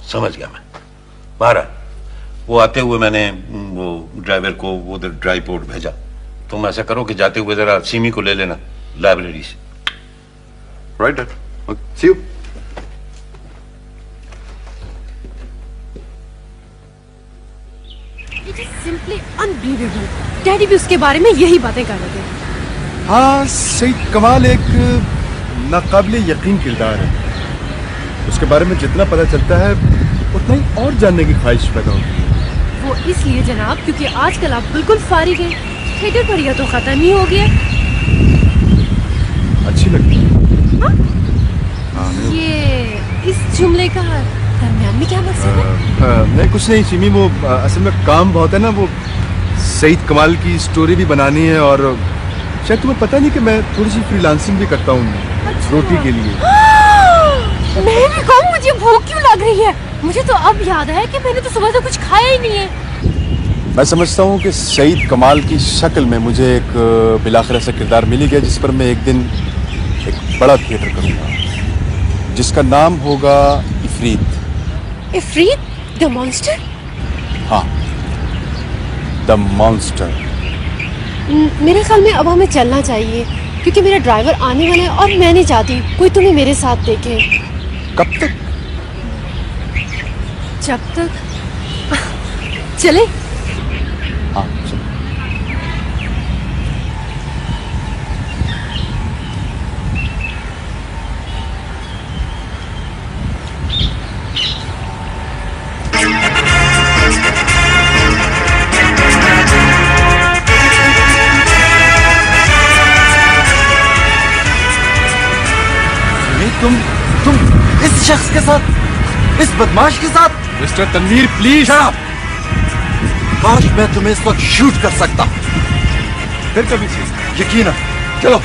समझ गया मैं। बाहर वो आते हुए मैंने वो ड्राइवर को वो ड्राई पोर्ट भेजा। तुम ऐसा करो कि जाते हुए जरा सीमी को ले लेना लाइब्रेरी से। Right dad, see you. It is simply unbelievable. Daddy भी उसके बारे में यही बातें कर रहे थे। हाँ, सईद कमाल एक नाकाबिले यकीन किरदार है। उसके बारे में जितना पता चलता है उतना ही और जानने की ख्वाहिश पैदा होती है। वो इसलिए जनाब क्योंकि आजकल आप बिल्कुल फारिग हैं। थिएटर पर यह तो खत्म ही हो गया। अच्छी लगती है। हाँ? ये इस जुमले का दरमियान में क्या मकसद है? नहीं कुछ नहीं सिमी, वो असल में काम बहुत है ना। वो सईद कमाल की स्टोरी भी बनानी है और शायद तुम्हें पता नहीं कि मैं थोड़ी सी फ्रीलांसिंग भी करता हूँ। अच्छा। रोटी के लिए। मैं भी कहूँ मुझे भूख क्यों लग रही है। मुझे तो अब याद है कि मैंने तो सुबह से कुछ खाया ही नहीं है। मैं समझता हूँ कि सईद कमाल की शक्ल में मुझे एक बिलाखिर ऐसा किरदार मिल गया जिस पर मैं एक दिन एक बड़ा थिएटर करूँगा जिसका नाम होगा इफरीत। इफरीत द मॉन्स्टर? हाँ, द मॉन्स्टर। मेरे ख्याल में अब हमें चलना चाहिए क्योंकि मेरा ड्राइवर आने वाला है और मैं नहीं चाहती कोई तुम्हें मेरे साथ देखे। कब तक? जब तक चले। हाँ चलो। तुम इस शख्स के साथ, इस बदमाश के साथ? Mister Tanvir please. काश मैं तुम्हें इस वक्त शूट कर सकता। फिर कभी यकीन, चलो।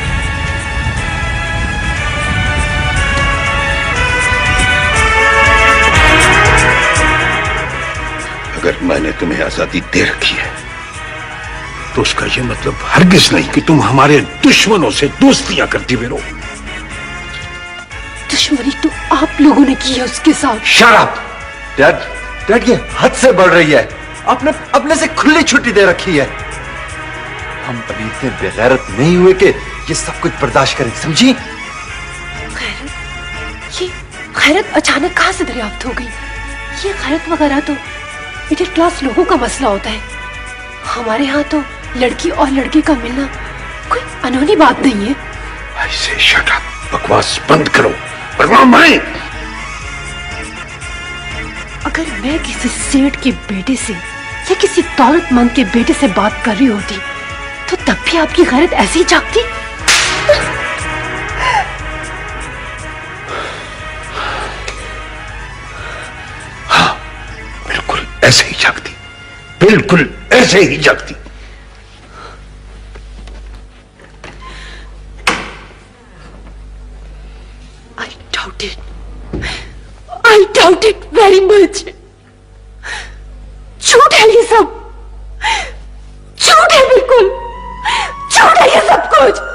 अगर मैंने तुम्हें आजादी दे रखी है तो उसका यह मतलब हरगिज नहीं कि तुम हमारे दुश्मनों से दोस्तियां करती फिरो। दुश्मनी तो आप लोगों ने की है उसके साथ। शराब। डैड ये हद से बढ़ रही है। आपने अपने से खुली छुट्टी दे रखी है। हम अभी इतने बेगैरत नहीं हुए कि ये सब कुछ बर्दाश्त करें, समझी? ये खैरत अचानक कहां से दरियाफ्त हो गई? ये खैरत वगैरह तो मिडिल क्लास लोगों का मसला होता है। हमारे यहाँ तो लड़की और लड़के का मिलना कोई अनोनी बात नहीं है। ऐसे शट अप, बकवास बंद करो वरना मैं। अगर मैं किसी सेठ के बेटे से या किसी दौलतमंद के बेटे से बात कर रही होती तो तब भी आपकी गैरत ऐसी ही जागती? हाँ, बिल्कुल ऐसे ही जागती, बिल्कुल ऐसे ही जागती। I doubt it very much. झूठ है ये सब, झूठ है, बिल्कुल झूठ है ये सब कुछ।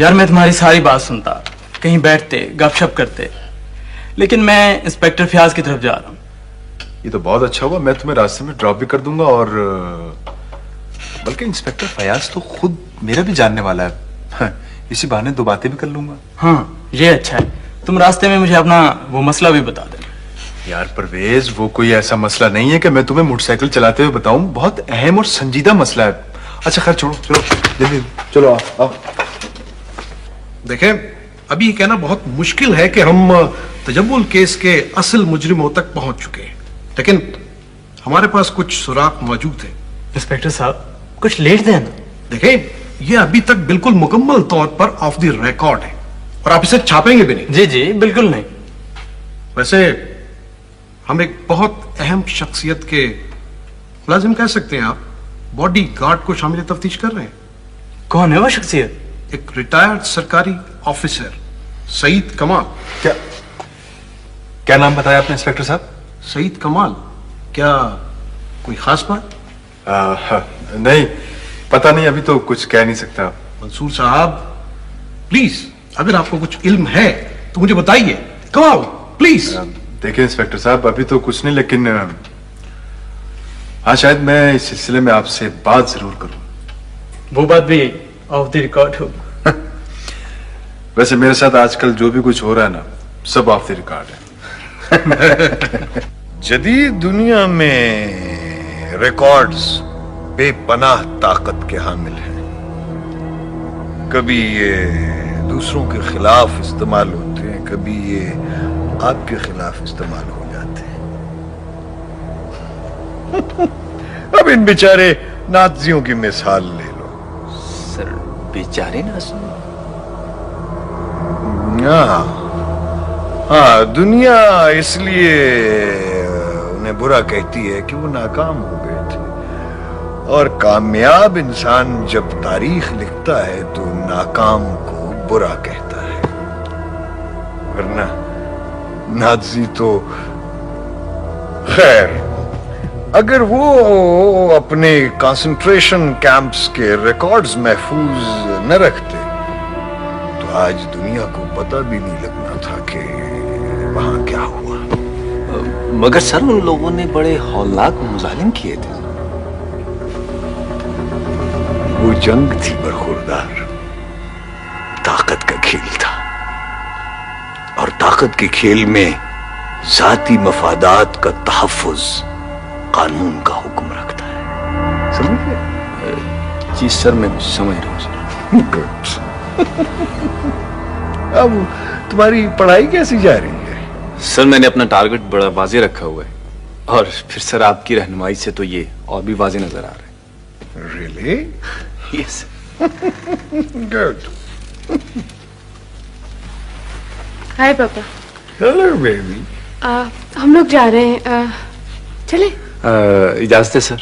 यार मैं तुम्हारी सारी बात सुनता, कहीं बैठते गपशप करते, लेकिन मैं इंस्पेक्टर फयाज की तरफ जा रहा हूँ। ये तो बहुत अच्छा हुआ, मैं तुम्हें रास्ते में ड्रॉप भी कर दूंगा और बल्कि इंस्पेक्टर फयाज तो खुद मेरा भी जानने वाला है। हाँ, इसी बहाने दो बातें भी कर लूंगा। हाँ ये अच्छा है, तुम रास्ते में मुझे अपना वो मसला भी बता देना। यार परवेज, वो कोई ऐसा मसला नहीं है कि मैं तुम्हें मोटरसाइकिल चलाते हुए बताऊं, बहुत अहम और संजीदा मसला है। अच्छा खैर छोड़ो, चलो जल्दी चलो आओ। देखें, अभी ये कहना बहुत मुश्किल है कि हम तजम्मुल केस के असल मुजरिमों तक पहुंच चुके हैं, लेकिन हमारे पास कुछ सुराग मौजूद है। इंस्पेक्टर साहब कुछ लेट दें ना। देखें, ये अभी तक बिल्कुल मुकम्मल तौर पर ऑफ द रिकॉर्ड है और आप इसे छापेंगे भी नहीं। जी जी बिल्कुल नहीं। वैसे हम एक बहुत अहम शख्सियत के मुलाजिम कह सकते हैं, आप बॉडी गार्ड को शामिल तफ्तीश कर रहे हैं। कौन है वो शख्सियत? एक रिटायर्ड सरकारी ऑफिसर सईद कमाल। क्या क्या नाम बताया आपने इंस्पेक्टर साहब? सईद कमाल, क्या कोई खास बात? नहीं, पता नहीं, अभी तो कुछ कह नहीं सकता। मंसूर साहब प्लीज, अगर आपको कुछ इल्म है तो मुझे बताइए। कमाल प्लीज। देखिए इंस्पेक्टर साहब, अभी तो कुछ नहीं, लेकिन हाँ, शायद मैं इस सिलसिले में आपसे बात जरूर करूं। वो बात भी ऑफ द रिकॉर्ड हो। वैसे मेरे साथ आजकल जो भी कुछ हो रहा है ना, सब ऑफ द रिकॉर्ड है। जदीद दुनिया में रिकॉर्ड्स बेपनाह ताकत के हामिल हैं। कभी ये दूसरों के खिलाफ इस्तेमाल होते हैं, कभी ये आपके खिलाफ इस्तेमाल हो जाते हैं। अब इन बेचारे नाज़ियों की मिसाल ले लो। सर, बेचारे नाज़ी? हाँ, दुनिया इसलिए उन्हें बुरा कहती है कि वो नाकाम हो गए थे, और कामयाब इंसान जब तारीख लिखता है तो नाकाम को बुरा कहता है। वरना नाज़ी तो खैर, अगर वो अपने कंसंट्रेशन कैंप्स के रिकॉर्ड्स महफूज न रखते तो आज दुनिया को पता भी नहीं लगना था कि वहां क्या हुआ। मगर सर, उन लोगों ने बड़े हौलनाक मुजालिम किए थे। वो जंग थी बरखुरदार, ताकत का खेल था, और ताकत के खेल में जाती मफादात का तहफ्फुज कानून का हुक्म रखता है। समझ गए? जी सर, मैं समझ रहा हूँ सर। गुड। अब तुम्हारी पढ़ाई कैसी जा रही है? सर, मैंने अपना टारगेट बड़ा वाज़ेह रखा हुआ है, और फिर सर आपकी रहनुमाई से तो ये और भी वाज़ेह नजर आ रहा है। Really? यस। Good. हाय पापा। Hello, baby. हम लोग जा रहे हैं, चले? इजाजत है सर।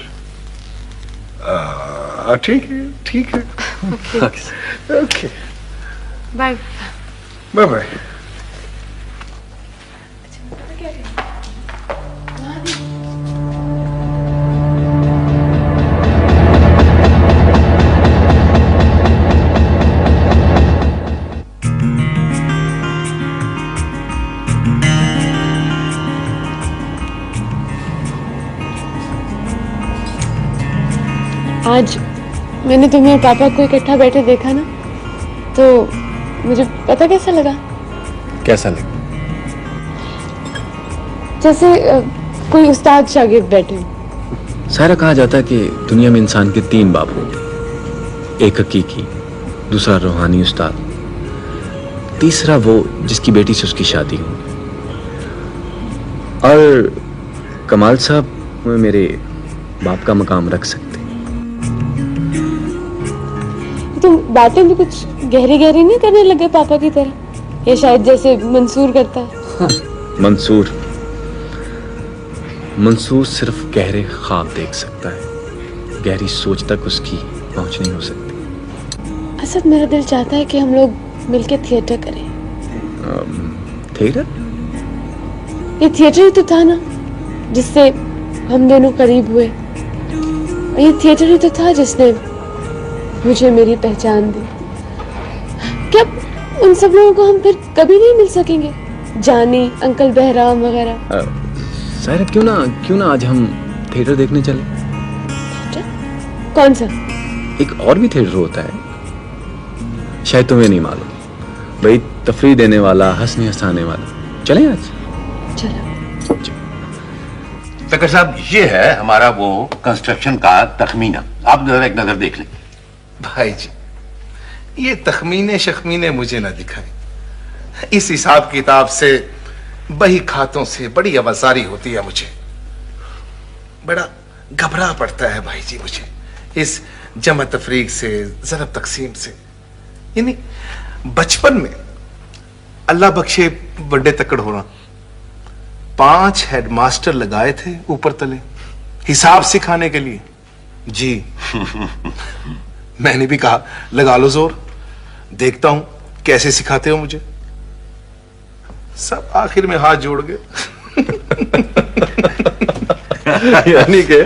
ठीक है, ठीक है। Okay, bye. Bye bye. आज मैंने तुम्हें और पापा को इकट्ठा बैठे देखा ना, तो मुझे पता कैसा लगा? कैसा लगा? जैसे कोई उस्ताद शागिर्द बैठे हो। सारा कहा जाता है कि दुनिया में इंसान के 3 बाप होते, एक हकीकी, दूसरा रूहानी उस्ताद, तीसरा वो जिसकी बेटी से उसकी शादी हो। और कमाल साहब मेरे बाप का मकाम रख सकते। तुम बातें भी कुछ गहरी गहरी नहीं करने लगे पापा की तरह, या शायद जैसे मंसूर करता है। मंसूर सिर्फ गहरे ख्वाब देख सकता है, गहरी सोच तक उसकी पहुंच नहीं हो सकती। असद, मेरा दिल चाहता है कि हम लोग मिलके थिएटर करें। थिएटर? ये थिएटर ही तो था ना जिससे हम दोनों करीब हुए, और ये थिएटर ही तो था जिसने मुझे मेरी पहचान दी। क्या उन सब लोगों को हम फिर कभी नहीं मिल सकेंगे? जानी, अंकल बहराम वगैरह। सायरा, क्यों ना आज हम थिएटर देखने चले? कौन सा? एक और भी थिएटर होता है, शायद तुम्हें नहीं मालूम, भाई तफरीह देने वाला, हंसने हंसाने वाला। चलें आज? चलो। इंस्पेक्टर साहब, ये है हमारा वो कंस्ट्रक्शन का तखमीना, आप जरा एक नजर देख लें। भाई जी, ये तखमीने शखमीने मुझे ना दिखाएं। इस हिसाब किताब से, बही खातों से बड़ी अवसारी होती है मुझे। बड़ा घबरा पड़ता है भाई जी मुझे इस जमा तफरीक से, ज़रब तकसीम से। यानी बचपन में अल्लाह बख्शे बड़े तकड़ होना, 5 हेडमास्टर लगाए थे ऊपर तले हिसाब सिखाने के लिए जी। मैंने भी कहा लगा लो जोर, देखता हूं कैसे सिखाते हो मुझे। सब आखिर में हाथ जोड़ गए। यानी कि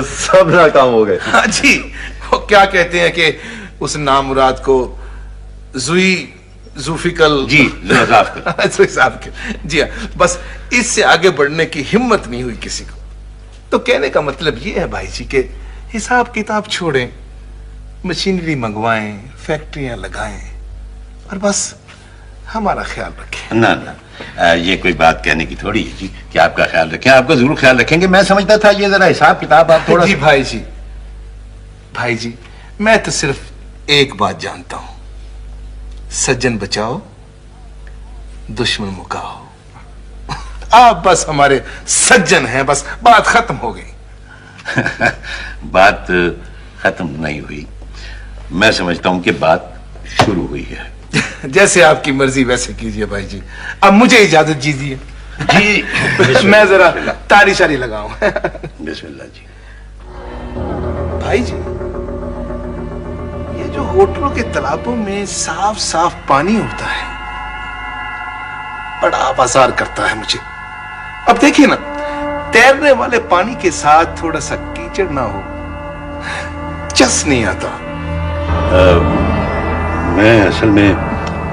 सब नाकाम हो गए। हाँ जी, वो क्या कहते हैं कि उस नामुराद को जूफिकल जी साहब के जी हाँ, बस इससे आगे बढ़ने की हिम्मत नहीं हुई किसी को। तो कहने का मतलब ये है भाई जी कि हिसाब किताब छोड़ें, मशीनरी मंगवाएं, फैक्ट्रियां लगाएं और बस हमारा ख्याल रखें। ना ना, ये कोई बात कहने की थोड़ी है जी कि आपका ख्याल रखें। आपका जरूर ख्याल रखेंगे। मैं समझता था ये जरा हिसाब किताब आप थोड़ा जी भाई जी मैं तो सिर्फ एक बात जानता हूं, सज्जन बचाओ दुश्मन मुकाओ। आप बस हमारे सज्जन हैं, बस बात खत्म हो गई। बात खत्म नहीं हुई, मैं समझता हूं कि बात शुरू हुई है। जैसे आपकी मर्जी वैसे कीजिए भाई जी, अब मुझे इजाजत दीजिए जी। मैं जरा तारी शारी लगाऊं। बिस्मिल्लाह जी। भाई जी, ये जो होटलों के तालाबों में साफ साफ पानी होता है बड़ा बाजार करता है मुझे। अब देखिए ना, तैरने वाले पानी के साथ थोड़ा सा कीचड़ ना हो, चस नहीं आता। मैं असल में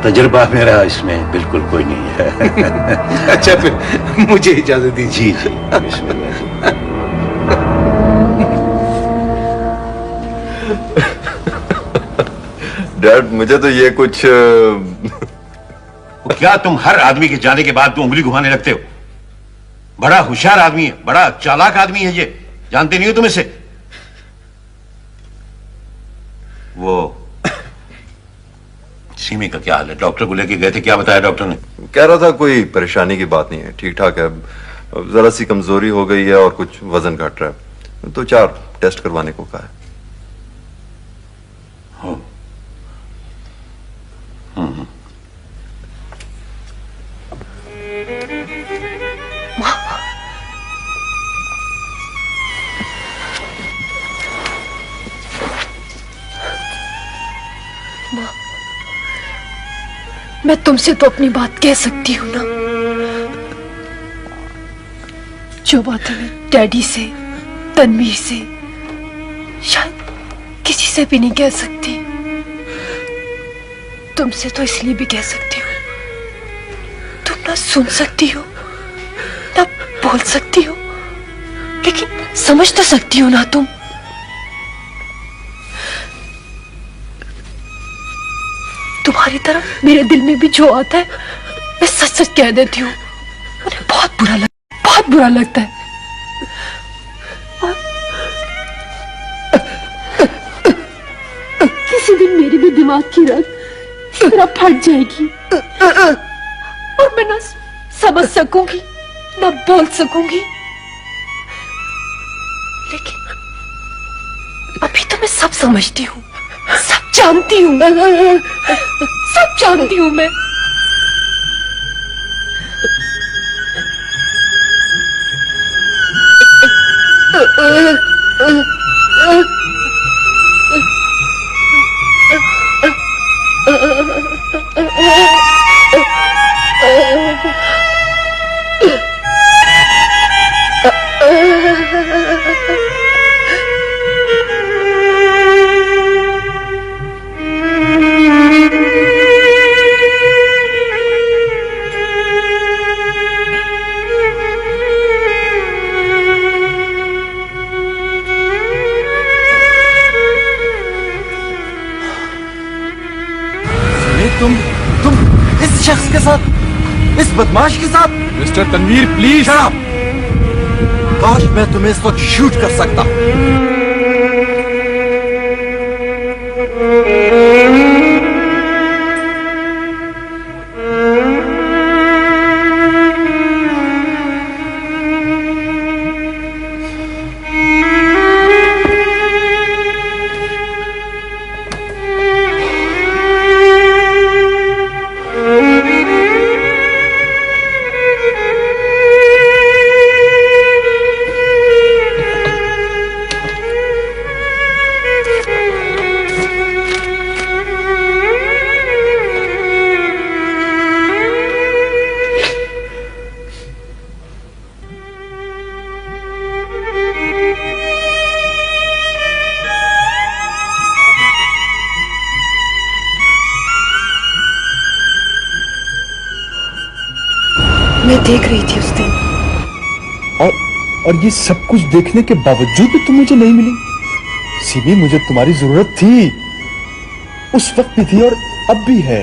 तजुर्बा मेरा इसमें बिल्कुल कोई नहीं है। अच्छा फिर मुझे इजाजत दीजिए। जी बिस्मिल्लाह जी। डैड मुझे तो ये कुछ क्या तुम हर आदमी के जाने के बाद तुम उंगली घुमाने लगते हो? बड़ा होशियार आदमी है, बड़ा चालाक आदमी है ये, जानते नहीं हो तुम इसे? वो सीमी का क्या हाल है? डॉक्टर को लेके गए थे, क्या बताया डॉक्टर ने? कह रहा था कोई परेशानी की बात नहीं है, ठीक ठाक है, जरा सी कमजोरी हो गई है और कुछ वजन घट रहा है, तो 4 टेस्ट करवाने को कहा है। मैं तुमसे तो अपनी बात कह सकती हूँ ना, जो बात मैं डैडी से, तनवीर से, शायद किसी से भी नहीं कह सकती। तुमसे तो इसलिए भी कह सकती हूँ, तुम ना सुन सकती हो ना बोल सकती हो, लेकिन समझ तो सकती हो ना तुम। तुम्हारी तरफ मेरे दिल में भी जो आता है मैं सच सच कह देती हूँ। मुझे बहुत बुरा लगता है। किसी दिन मेरे भी दिमाग की रग इस तरह फट जाएगी और मैं ना समझ सकूंगी ना बोल सकूंगी, लेकिन अभी तो मैं सब समझती हूँ, सब जानती हूँ, सब जानती हूँ मैं। तुम इस शख्स के साथ, इस बदमाश के साथ? Mister Tanvir please. शराब, काश मैं तुम्हें इस वक्त शूट कर सकता। मैं देख रही थी उस दिन। और ये सब कुछ देखने के बावजूद भी तुम मुझे नहीं मिली। सिमी, मुझे तुम्हारी जरूरत थी, उस वक्त भी थी और अब भी है।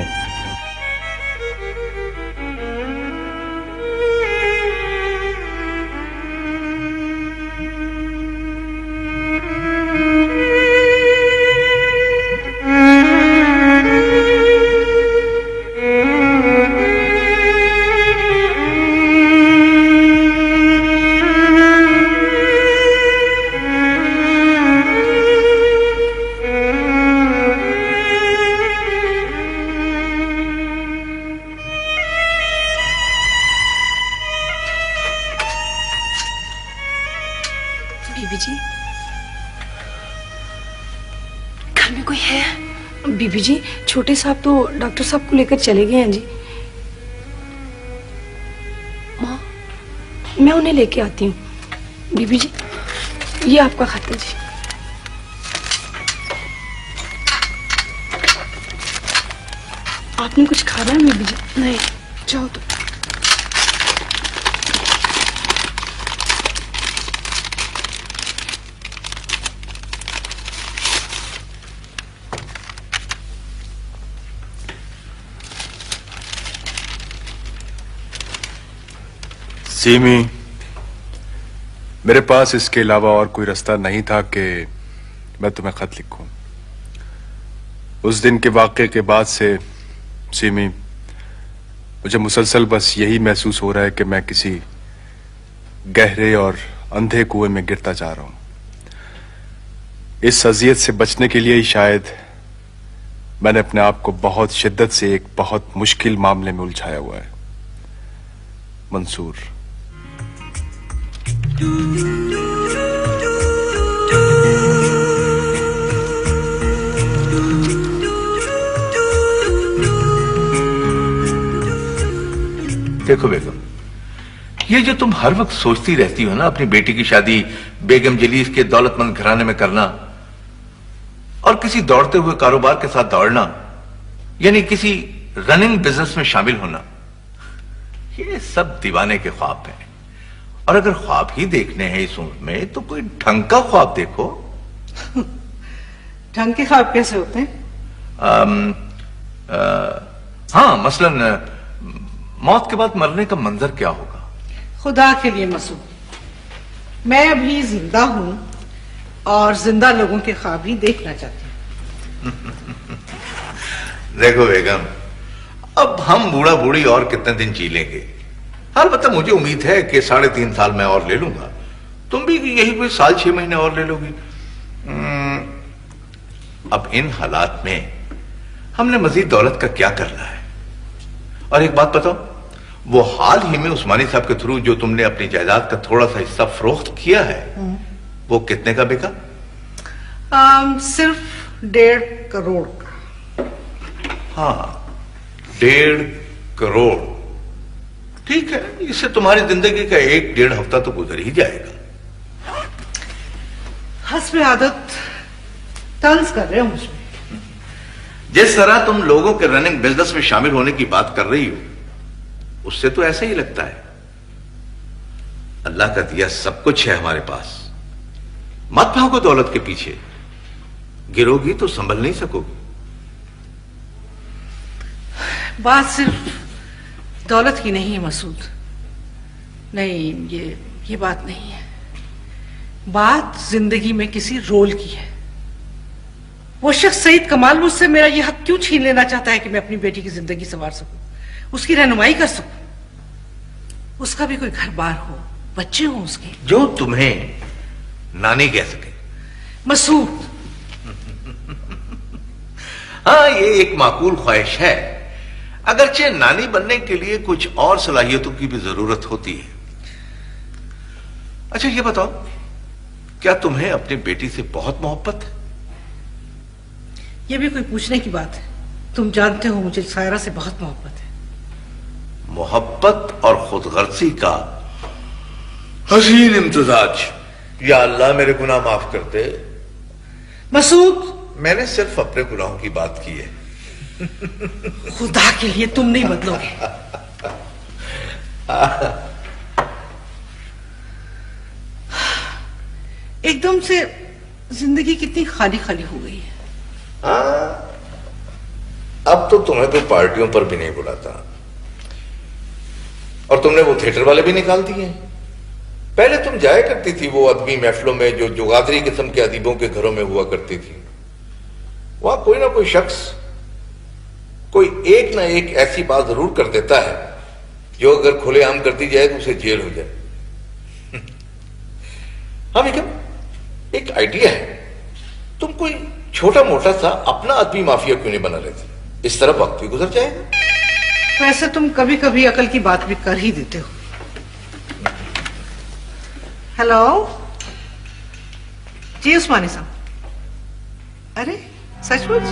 बीबी जी, घर में कोई है? बीबी जी, छोटे साहब तो डॉक्टर साहब को लेकर चले गए हैं जी। माँ, मैं उन्हें लेके आती हूँ। बीबी जी, ये आपका खत है जी। आपने कुछ खाना है बीबी जी? नहीं, जाओ तो। सिमी, मेरे पास इसके अलावा और कोई रास्ता नहीं था कि मैं तुम्हें खत लिखूं। उस दिन के वाक़े के बाद से सिमी, मुझे मुसलसल बस यही महसूस हो रहा है कि मैं किसी गहरे और अंधे कुएं में गिरता जा रहा हूं। इस अजियत से बचने के लिए ही शायद मैंने अपने आप को बहुत शिद्दत से एक बहुत मुश्किल मामले में उलझाया हुआ है। मंसूर। देखो बेगम, ये जो तुम हर वक्त सोचती रहती हो ना अपनी बेटी की शादी बेगम जलीस के दौलतमंद घराने में करना और किसी दौड़ते हुए कारोबार के साथ दौड़ना, यानी किसी रनिंग बिजनेस में शामिल होना, ये सब दीवाने के ख्वाब हैं। और अगर ख्वाब ही देखने हैं इस उम्र में तो कोई ढंग का ख्वाब देखो। ढंग के ख्वाब कैसे होते हैं? हाँ, मसलन मौत के बाद मरने का मंजर क्या होगा? खुदा के लिए मसूद, मैं अभी जिंदा हूं और जिंदा लोगों के ख्वाब ही देखना चाहती हूं। देखो बेगम, अब हम बूढ़ा बूढ़ी और कितने दिन जी लेंगे। अलबत्ता मुझे उम्मीद है कि 3.5 साल मैं और ले लूंगा। तुम भी यही कोई 1.5 महीने और ले लोगी। अब इन हालात में हमने मजीद दौलत का क्या करना है? और एक बात बताओ, वो हाल ही में उस्मानी साहब के थ्रू जो तुमने अपनी जायदाद का थोड़ा सा हिस्सा फरोख्त किया है, वो कितने का बिका? सिर्फ 1.5 करोड़ का। हाँ, 1.5 करोड़। ठीक है, इससे तुम्हारी जिंदगी का 1-1.5 हफ्ता तो गुजर ही जाएगा। हस्ब आदत तंज कर रहे हो मुझमें। जिस तरह तुम लोगों के रनिंग बिजनेस में शामिल होने की बात कर रही हो, उससे तो ऐसा ही लगता है। अल्लाह का दिया सब कुछ है हमारे पास। मत भागो दौलत के पीछे, गिरोगी तो संभल नहीं सकोगी। बात सिर्फ दौलत की नहीं है मसूद। नहीं, ये बात नहीं है। बात जिंदगी में किसी रोल की है। वो शख्स सईद कमाल मुझसे मेरा ये हक क्यों छीन लेना चाहता है कि मैं अपनी बेटी की जिंदगी संवार सकूं, उसकी रहनुमाई कर सकूं, उसका भी कोई घर बार हो, बच्चे हो उसके, जो तुम्हें नानी कह सके। मसूद, हाँ, ये एक माकूल ख्वाहिश है, अगरचे नानी बनने के लिए कुछ और सलाहियतों की भी जरूरत होती है। अच्छा ये बताओ, क्या तुम्हें अपनी बेटी से बहुत मोहब्बत है? ये भी कोई पूछने की बात है? तुम जानते हो मुझे सायरा से बहुत मोहब्बत है। मोहब्बत और खुदगर्जी का हसीन इम्तिजाज। या अल्लाह मेरे गुनाह माफ कर दे। मसूद, मैंने सिर्फ अपने गुनाहों की बात की है। खुदा के लिए तुम नहीं बदलोगे। एकदम से जिंदगी कितनी खाली खाली हो गई है। हाँ, अब तो तुम्हें कोई पार्टियों पर भी नहीं बुलाता, और तुमने वो थिएटर वाले भी निकाल दिए। पहले तुम जाया करती थी वो अदबी महफिलों में जो जुगादरी किस्म के अदीबों के घरों में हुआ करती थी। वहां कोई ना कोई शख्स कोई एक ना एक ऐसी बात जरूर कर देता है जो अगर खुलेआम कर दी जाए तो उसे जेल हो जाए। हाँ बेगम, एक आइडिया है, तुम कोई छोटा मोटा सा अपना आदमी माफिया क्यों नहीं बना लेते? इस तरह वक्त भी गुजर जाएगा। वैसे तुम कभी कभी अकल की बात भी कर ही देते हो। हेलो जी उस्मानी साहब। अरे सचमुच?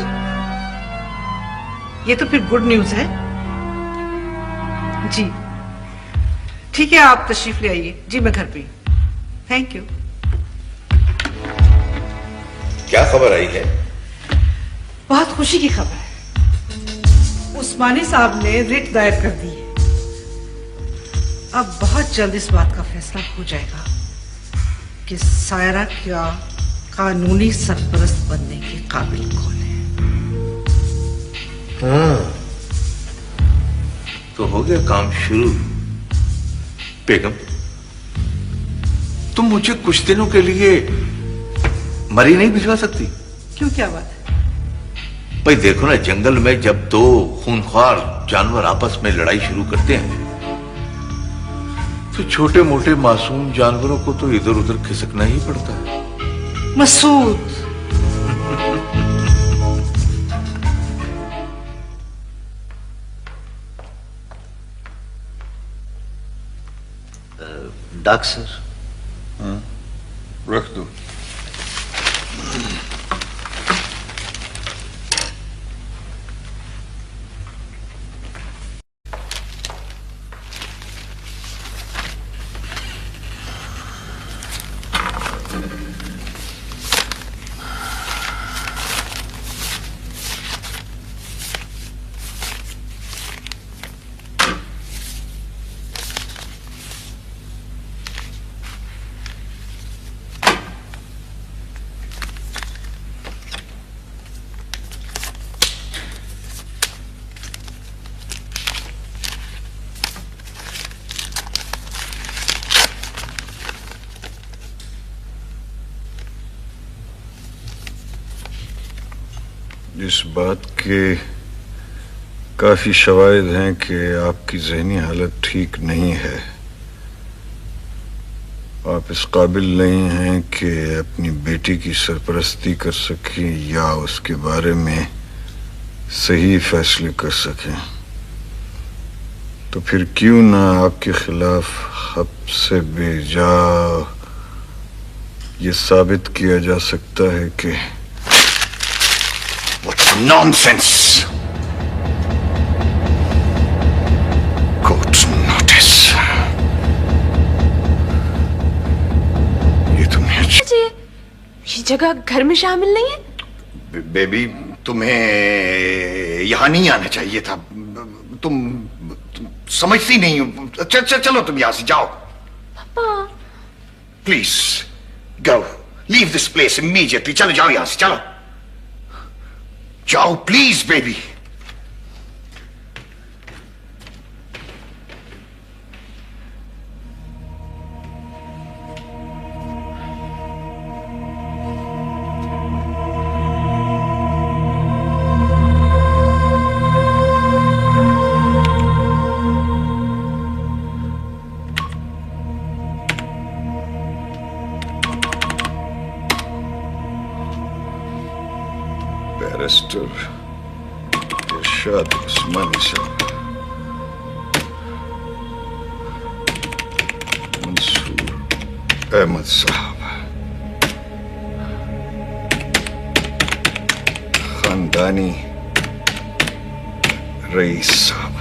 ये तो फिर गुड न्यूज है। जी ठीक है, आप तशरीफ ले आइए। जी मैं घर पे हूं। Thank you. क्या खबर आई है? बहुत खुशी की खबर है। उस्मानी साहब ने रिट दायर कर दी है। अब बहुत जल्द इस बात का फैसला हो जाएगा कि सायरा क्या कानूनी सरपरस्त बनने के काबिल कौन है। हाँ, तो हो गया काम शुरू। बेगम, तुम मुझे कुछ दिनों के लिए मरी नहीं भिजवा सकती? क्यों, क्या बात है? भाई देखो ना, जंगल में जब दो खूंखार जानवर आपस में लड़ाई शुरू करते हैं तो छोटे मोटे मासूम जानवरों को तो इधर उधर खिसकना ही पड़ता है। Masood, doctor sir. रख दो। इस बात के काफी शवाहिद हैं कि आपकी जहनी हालत ठीक नहीं है। आप इस काबिल नहीं हैं कि अपनी बेटी की सरपरस्ती कर सकें या उसके बारे में सही फैसले कर सकें। तो फिर क्यों ना आपके खिलाफ हब्से बेजा ये साबित किया जा सकता है कि What's nonsense? Court notice. ये तुमने ये जगह घर में शामिल नहीं है। बेबी, तुम्हें यहां नहीं आना चाहिए था। तुम समझती नहीं हो। चलो तुम यहां से जाओ। पापा please go, leave this place immediately. चलो जाओ यहां से, चलो जाओ प्लीज बेबी। बैरिस्टर इरशाद उस्मानी साहब, मंसूर अहमद साहब, खानदानी रईस साहब,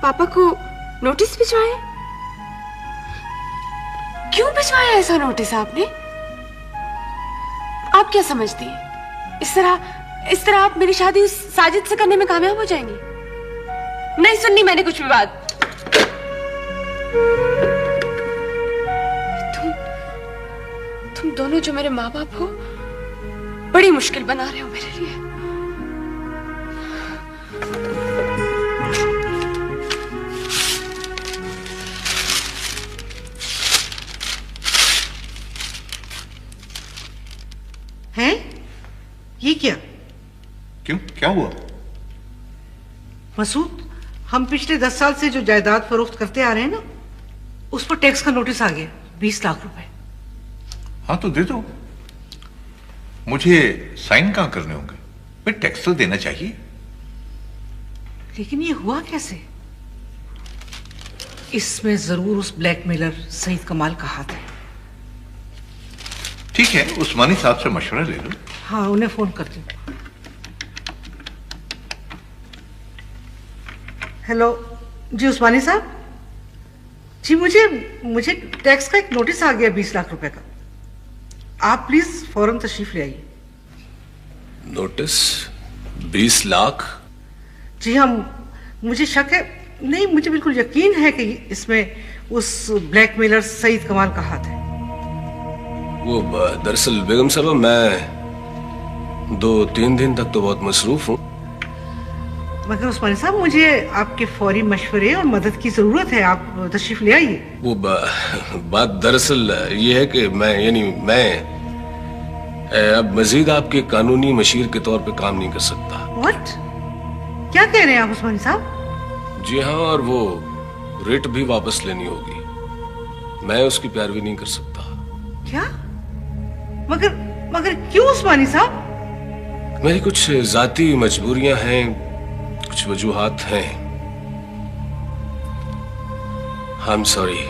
पापा को नोटिस भिजवाया? क्यों भिजवाया ऐसा नोटिस आपने? आप क्या समझती हैं? इस तरह आप मेरी शादी उस साजिद से करने में कामयाब हो जाएंगी? नहीं सुननी मैंने कुछ भी बात। तुम दोनों जो मेरे माँ बाप हो, बड़ी मुश्किल बना रहे हो मेरे लिए। हैं? ये क्या? क्यों, क्या हुआ? मसूद, हम पिछले 10 साल से जो जायदाद फरोख्त करते आ रहे हैं ना, उस पर टैक्स का नोटिस आ गया, 20 लाख रुपए। हाँ तो दे दो। मुझे साइन कहां करने होंगे? भाई टैक्स तो देना चाहिए। लेकिन ये हुआ कैसे? इसमें जरूर उस ब्लैकमेलर सईद कमाल का हाथ है। ठीक है, उस्मानी साहब से मशवरा ले लो। हाँ, उन्हें फोन करती हूँ। हेलो जी उस्मानी साहब जी, मुझे टैक्स का एक नोटिस आ गया 20 लाख रुपए का। आप प्लीज फौरन तशरीफ ले आइए। नोटिस 20 लाख? जी हाँ, मुझे शक है, नहीं मुझे बिल्कुल यकीन है कि इसमें उस ब्लैकमेलर सईद कमाल का हाथ है। वो दरअसल बेगम साहब, मैं 2-3 दिन तक तो बहुत मसरूफ हूँ। मगर उस्मानी साहब, मुझे आपके फौरी मशवरे और मदद की जरूरत है। आप तशरीफ ले आइए। वो बात दरअसल ये है कि मैं अब मजीद आपके कानूनी मशीर के तौर पे काम नहीं कर सकता। व्हाट? क्या कह रहे हैं आप उस्मानी साहब? जी हाँ, और वो रिट भी वापस लेनी होगी। मैं उसकी पैरवी नहीं कर सकता। क्या? मगर क्यों उस्मानी साहब? मेरी कुछ जाती मजबूरियां हैं, कुछ वजूहात हैं। I am sorry.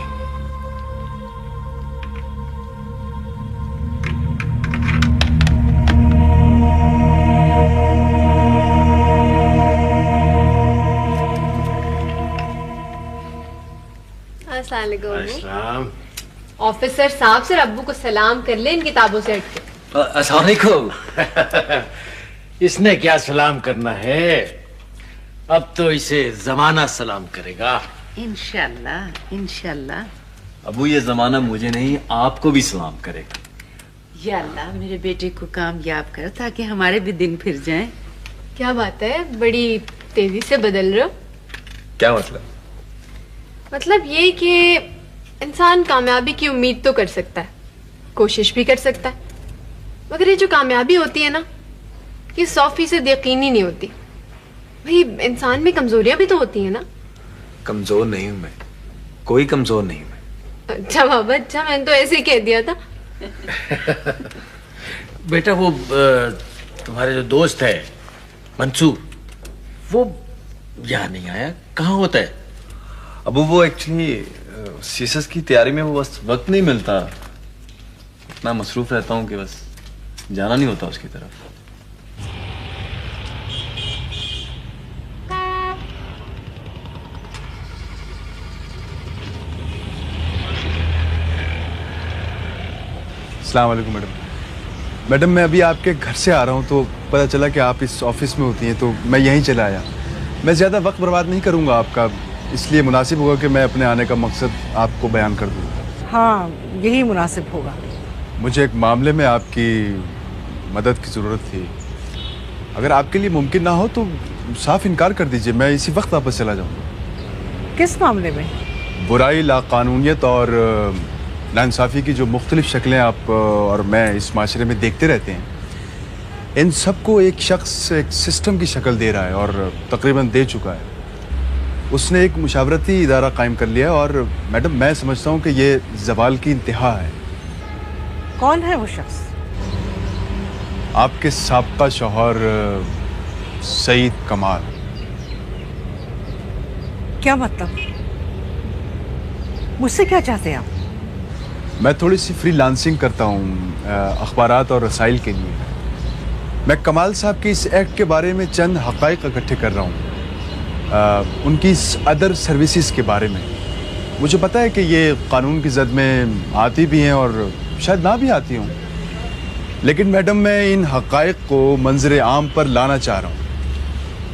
अस्सलाम। ऑफिसर साहब से अब्बू को सलाम कर ले इन किताबों से हट के। अस्सलाम वालेकुम। इसने क्या सलाम करना है, अब तो इसे जमाना सलाम करेगा। इंशाल्लाह इंशाल्लाह। अबू, ये जमाना मुझे नहीं आपको भी सलाम करेगा। या अल्लाह, मेरे बेटे को कामयाब कर ताकि हमारे भी दिन फिर जाएं। क्या बात है, बड़ी तेजी से बदल रहे हो। क्या मतलब? मतलब ये कि इंसान कामयाबी की उम्मीद तो कर सकता है, कोशिश भी कर सकता है, मगर ये जो कामयाबी होती है ना, ये 100% यकीनी नहीं होती। भाई, इंसान में कमजोरियां भी तो होती है ना। कमजोर नहीं हूं मैं, कोई कमजोर नहीं हूं। अच्छा बाबा, अच्छा, मैंने तो ऐसे ही कह दिया था। बेटा, वो तुम्हारे जो दोस्त है मंसूर, वो यहाँ नहीं आया, कहाँ होता है? अबू, वो एक्चुअली सीएसएस की तैयारी में वो बस वक्त नहीं मिलता, इतना मसरूफ रहता हूँ कि बस जाना नहीं होता उसकी तरफ। अस्सलाम वालेकुम मैडम, मैं अभी आपके घर से आ रहा हूँ तो पता चला कि आप इस ऑफिस में होती हैं, तो मैं यहीं चला आया। मैं ज़्यादा वक्त बर्बाद नहीं करूँगा आपका, इसलिए मुनासिब होगा कि मैं अपने आने का मकसद आपको बयान कर दूँ। हाँ, यही मुनासिब होगा। मुझे एक मामले में आपकी मदद की ज़रूरत थी। अगर आपके लिए मुमकिन ना हो तो साफ इनकार कर दीजिए, मैं इसी वक्त वापस चला जाऊँगा। किस मामले में? बुराई, लाकानूनियत और नाइंसाफ़ी की जो मुख्तलिफ शक्लें आप और मैं इस माशरे में देखते रहते हैं, इन सबको एक शख्स एक सिस्टम की शक्ल दे रहा है और तकरीबन दे चुका है। उसने एक मुशावरती इदारा कायम कर लिया और मैडम, मैं समझता हूँ कि ये ज़वाल की इंतहा है। कौन है वो शख्स? आपके साबका शौहर सईद कमाल। क्या मतलब? मुझसे क्या चाहते हैं आप? मैं थोड़ी सी फ्रीलांसिंग करता हूँ अखबारात और रसाइल के लिए। मैं कमाल साहब के इस एक्ट के बारे में चंद हक़ाइक़ इकट्ठे कर रहा हूँ। उनकी अदर सर्विसेज के बारे में। मुझे पता है कि ये कानून की जद में आती भी हैं और शायद ना भी आती हों, लेकिन मैडम मैं इन हक़ाइक़ को मंजर आम पर लाना चाह रहा हूँ।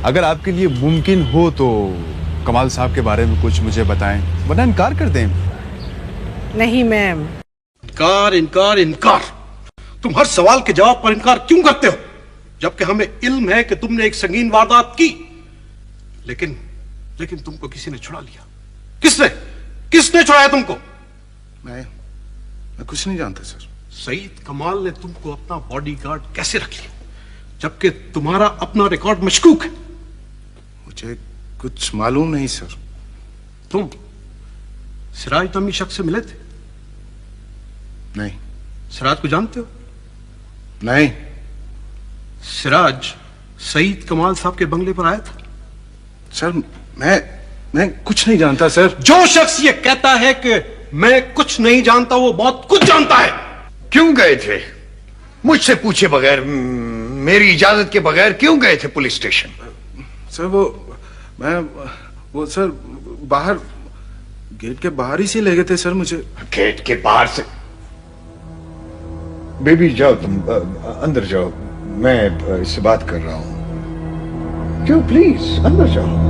अगर आपके लिए मुमकिन हो तो कमाल साहब के बारे में कुछ मुझे बताएं, वरना इनकार कर दें। नहीं मैम। इनकार इनकार इनकार। तुम हर सवाल के जवाब पर इनकार क्यों करते हो, जबकि हमें इल्म है कि तुमने एक संगीन वारदात की, लेकिन तुमको किसी ने छुड़ा लिया। किसने छुड़ाया तुमको? मैं कुछ नहीं जानता सर। सईद कमाल ने तुमको अपना बॉडीगार्ड कैसे रख लिया, जबकि तुम्हारा अपना रिकॉर्ड मशकूक है? मुझे कुछ मालूम नहीं सर। तुम सिराज नामी शख्स से मिले थे? नहीं। सिराज को जानते हो? नहीं। सिराज सईद कमाल साहब के बंगले पर आया था? सर मैं कुछ नहीं जानता सर। जो शख्स ये कहता है कि मैं कुछ नहीं जानता, वो बहुत कुछ जानता है। क्यों गए थे मुझसे पूछे बगैर, मेरी इजाजत के बगैर क्यों गए थे पुलिस स्टेशन? सर वो सर बाहर गेट के बाहर ही से ले गए थे सर मुझे। गेट के बाहर से? बेबी जाओ, तुम अंदर जाओ, मैं इससे बात कर रहा हूं। क्यों, प्लीज अंदर जाओ।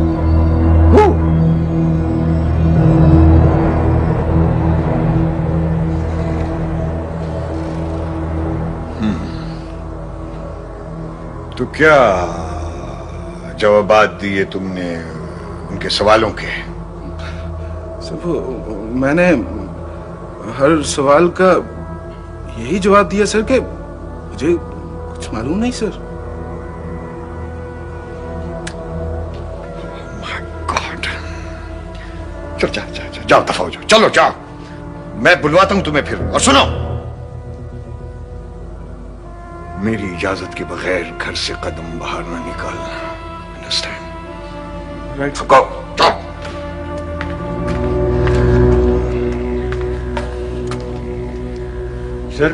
तो क्या जवाबात दिए तुमने उनके सवालों के? सर वो मैंने हर सवाल का यही जवाब दिया सर कि मुझे कुछ मालूम नहीं सर। चल जाओ, दफा हो जाओ, चलो जाओ, मैं बुलवाता हूं तुम्हें फिर। और सुनो, मेरी इजाजत के बगैर घर से कदम बाहर ना निकालना। अंडरस्टैंड? राइट। गो, जाओ। सर,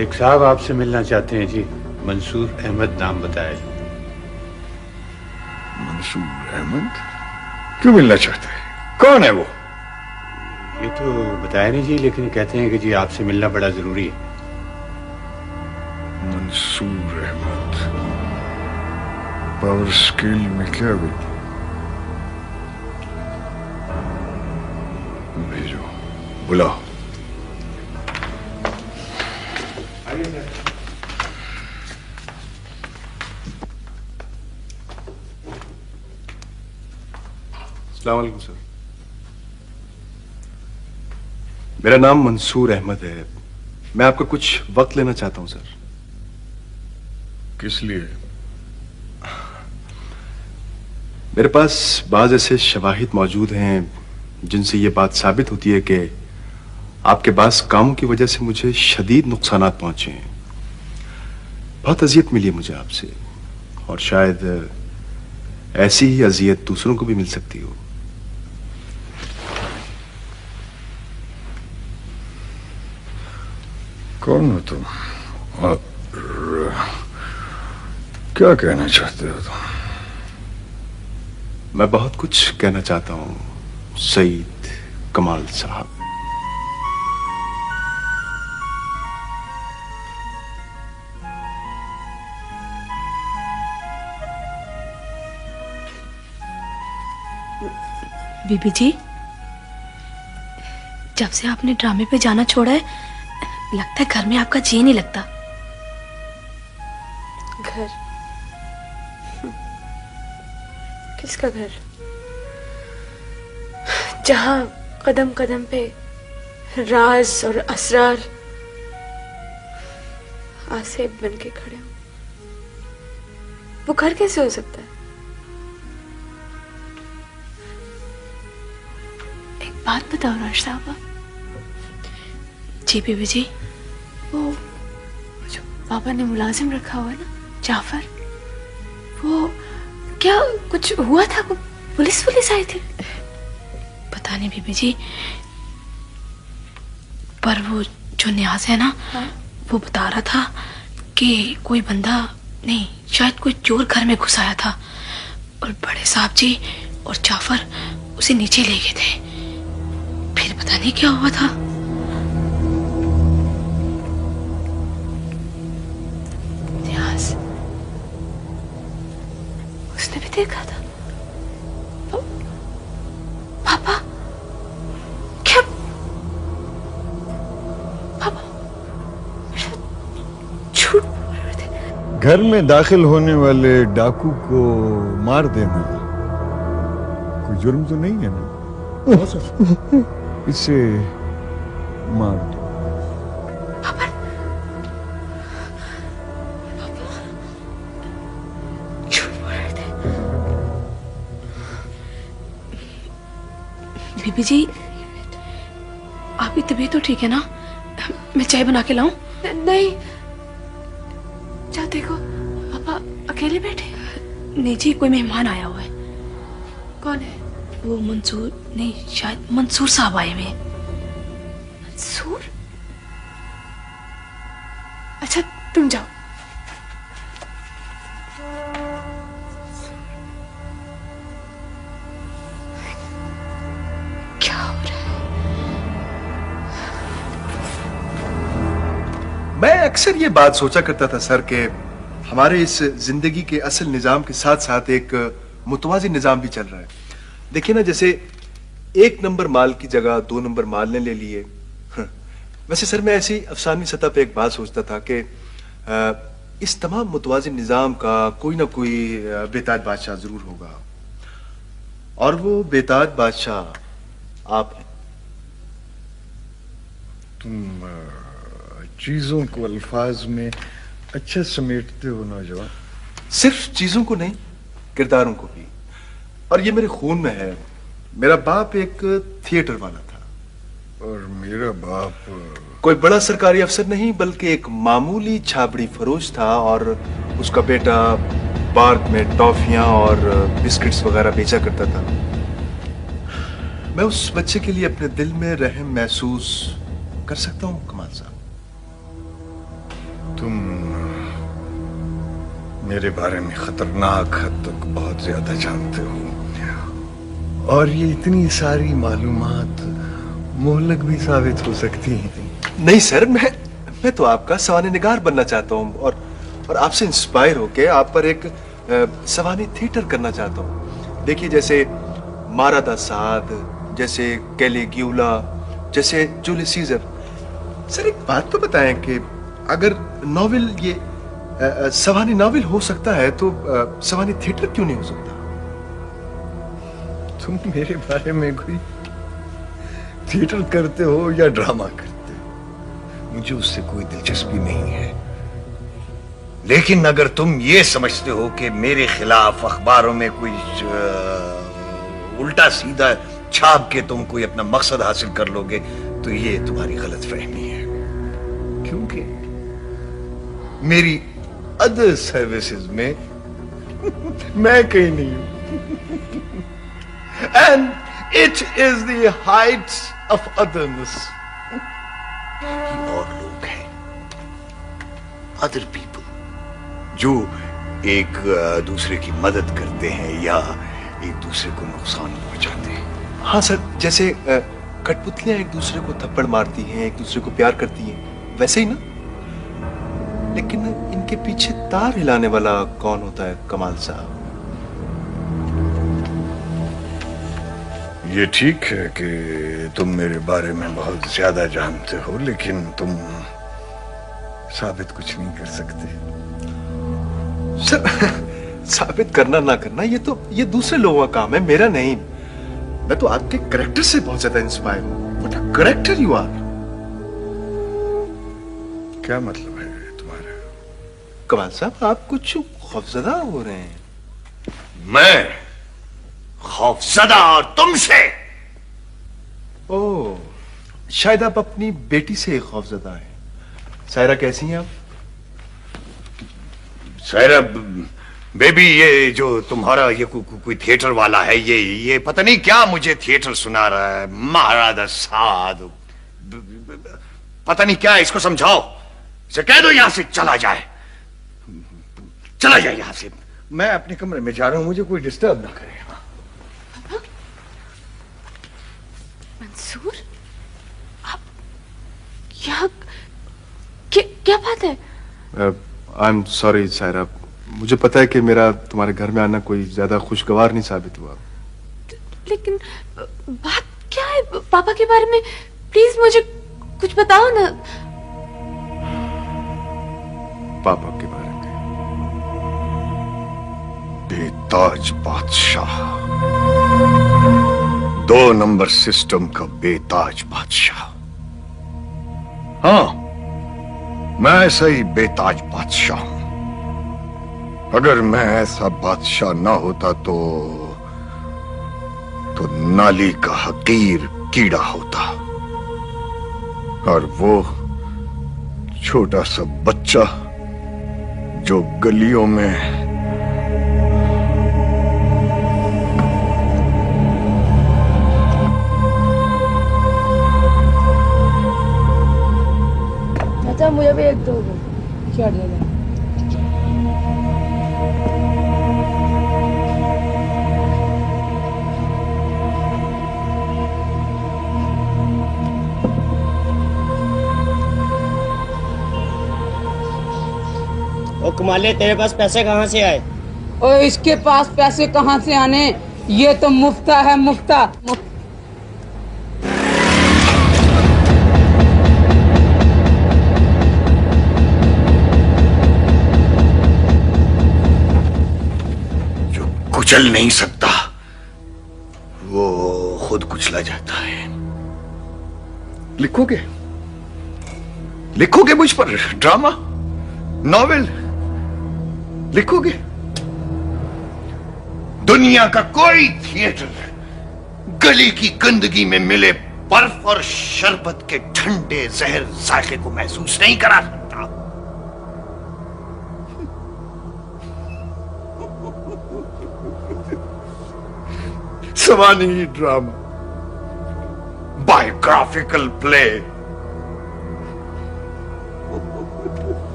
एक साहब आपसे मिलना चाहते हैं जी। मंसूर अहमद नाम बताया जी। मंसूर अहमद? क्यों मिलना चाहते हैं? कौन है वो? ये तो बताया नहीं जी, लेकिन कहते हैं कि जी आपसे मिलना बड़ा जरूरी है। मंसूर अहमद पावर स्केल में क्या भेजो, बुलाओ। अस्सलाम वालेकुम सर। मेरा नाम मंसूर अहमद है। मैं आपका कुछ वक्त लेना चाहता हूं सर। किस लिए? मेरे पास बाज ऐसे शवाहिद मौजूद हैं जिनसे ये बात साबित होती है कि आपके पास कामों की वजह से मुझे शदीद नुकसानात पहुंचे हैं। बहुत अजियत मिली है मुझे आपसे, और शायद ऐसी ही अजियत दूसरों को भी मिल सकती हो। कौन हो तुम और क्या कहना चाहते हो तुम? मैं बहुत कुछ कहना चाहता हूं सईद कमाल साहब। बीबी जी, जब से आपने ड्रामे पे जाना छोड़ा है, लगता है घर में आपका जी नहीं लगता। घर? किसका घर? जहां कदम कदम पे राज और असरार आसेब बन के खड़े हो, वो घर कैसे हो सकता है? एक बात बताओ राज साहबा। जी बीबी जी, वो जो पापा ने मुलाजिम रखा हुआ है ना, जाफर, वो क्या कुछ हुआ था? पुलिस आई थी? पता नहीं बीबी जी, पर वो जो न्याज है ना, वो बता रहा था कि कोई बंदा नहीं, शायद कोई चोर घर में घुस आया था। और बड़े साहब जी और जाफर उसे नीचे ले गए थे। फिर पता नहीं क्या हुआ था। इतिहास उसने भी देखा था। पापा क्या पापा झूठ बोल रहे थे। घर में दाखिल होने वाले डाकू को मार देना कोई जुर्म तो नहीं है ना? इसे मार दो। पापा झूठ बोल रहे थे। बीबी जी आपकी तबीयत तो ठीक है ना? मैं चाय बना के लाऊं? नहीं जाते को पापा अकेले बैठे? नहीं जी, कोई मेहमान आया हुआ है। कौन है? वो मंसूर नहीं, शायद मंसूर साहब आए हुए हैं। मंसूर? अच्छा तुम जाओ। क्या हो रहा है? मैं अक्सर ये बात सोचा करता था सर कि हमारे इस जिंदगी के असल निजाम के साथ साथ एक मुतवाज़िन निजाम भी चल रहा है। देखिए ना, जैसे 1 नंबर माल की जगह 2 नंबर माल ने ले लिए। वैसे सर मैं ऐसी अफसानी सतह पे एक बात सोचता था कि इस तमाम मुतवाज़िन निजाम का कोई ना कोई बेताज बादशाह जरूर होगा, और वो बेताज बादशाह आप हैं। तुम चीजों को अल्फाज में अच्छा समेटते हो नौजवान। सिर्फ चीजों को नहीं, किरदारों को भी। और ये मेरे खून में है। मेरा बाप एक थिएटर वाला था, और मेरा बाप कोई बड़ा सरकारी अफसर नहीं बल्कि एक मामूली छाबड़ी फरोश था, और उसका बेटा पार्क में टॉफियां और बिस्किट्स वगैरह बेचा करता था। मैं उस बच्चे के लिए अपने दिल में रहम महसूस कर सकता हूं कमाल साहब। तुम मेरे बारे में खतरनाक हद तक बहुत ज्यादा जानते हो, और ये इतनी सारी मालूमात मोहलक भी साबित हो सकती हैं। नहीं सर, मैं तो आपका सवाने निगार बनना चाहता हूँ, और आपसे इंस्पायर होके आप पर एक सवाने थिएटर करना चाहता हूँ। देखिए, जैसे मारा दा साद, जैसे कैलिग्यूला, जैसे जूलियस सीजर। सर एक बात तो बताएं कि अगर नॉवेल ये सवानी नॉवेल हो सकता है तो सवानी थिएटर क्यों नहीं हो सकता? तुम मेरे बारे में कोई थिएटर करते हो या ड्रामा करते हो, मुझे उससे कोई दिलचस्पी नहीं है। लेकिन अगर तुम ये समझते हो कि मेरे खिलाफ अखबारों में कोई उल्टा सीधा छाप के तुम कोई अपना मकसद हासिल कर लोगे, तो ये तुम्हारी गलतफहमी है। क्योंकि मेरी अदर सर्विसेज में मैं कहीं नहीं हूं। And it is the Heights of otherness. और लोग हैं, अदर पीपल, जो एक दूसरे की मदद करते हैं या एक दूसरे को नुकसान पहुंचाते हैं। हाँ सर, जैसे कठपुतलियां एक दूसरे को थप्पड़ मारती हैं, एक दूसरे को प्यार करती हैं, वैसे ही ना। लेकिन इनके पीछे तार हिलाने वाला कौन होता है कमाल साहब? ये ठीक है कि तुम मेरे बारे में बहुत ज्यादा जानते हो, लेकिन तुम साबित कुछ नहीं कर सकते। सर साबित करना ना करना ये दूसरे लोगों का काम है, मेरा नहीं। मैं तो आपके कैरेक्टर से बहुत ज्यादा इंस्पायर हूं। What a character you are. क्या मतलब है तुम्हारा? कमाल साहब, आप कुछ खौफजदा हो रहे हैं। मैं खौफजदा और तुमसे? ओह, शायद आप अपनी बेटी से खौफजदा हैं। सायरा कैसी हैं आप? सायरा बेबी, ये जो तुम्हारा ये कोई थिएटर वाला है, ये पता नहीं क्या मुझे थिएटर सुना रहा है। महाराजा साध, पता नहीं क्या, इसको समझाओ। इसे कह दो यहां से चला जाए, चला जाए यहां से। मैं अपने कमरे में जा रहा हूं, मुझे कोई डिस्टर्ब ना करे। मंसूर, आप यहाँ क्या बात है? आई एम सॉरी सायरा, मुझे पता है कि मेरा तुम्हारे घर में आना कोई ज्यादा खुशगवार नहीं साबित हुआ। लेकिन बात क्या है पापा के बारे में? प्लीज मुझे कुछ बताओ ना। पापा के बारे में? बेताज बादशाह, 2 नंबर सिस्टम का बेताज बादशाह। हाँ, मैं ऐसा ही बेताज बादशाह हूं। अगर मैं ऐसा बादशाह ना होता तो नाली का हकीर कीड़ा होता, और वो छोटा सा बच्चा जो गलियों में चाचा मुझे भी एक दो क्या देना। कमाले, तेरे पास पैसे कहाँ से आए? और इसके पास पैसे कहाँ से आने, ये तो मुफ्ता है, मुफ्ता। जो कुचल नहीं सकता वो खुद कुचला जाता है। लिखोगे मुझ पर ड्रामा, नॉवेल लिखोगे? दुनिया का कोई थिएटर गली की गंदगी में मिले बर्फ और शरबत के ठंडे जहर जायके को महसूस नहीं करा सकता। सवानी ड्रामा, बायोग्राफिकल प्ले,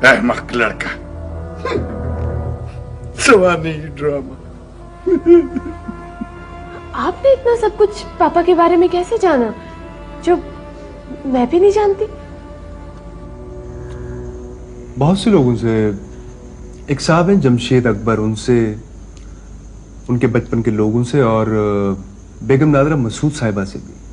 अहमक लड़का, सवानी ड्रामा। आपने इतना सब कुछ पापा के बारे में कैसे जाना, जो मैं भी नहीं जानती? बहुत से लोगों से, एक साहब हैं जमशेद अकबर, उनसे, उनके बचपन के लोगों से, और बेगम नादरा मसूद साहिबा से भी।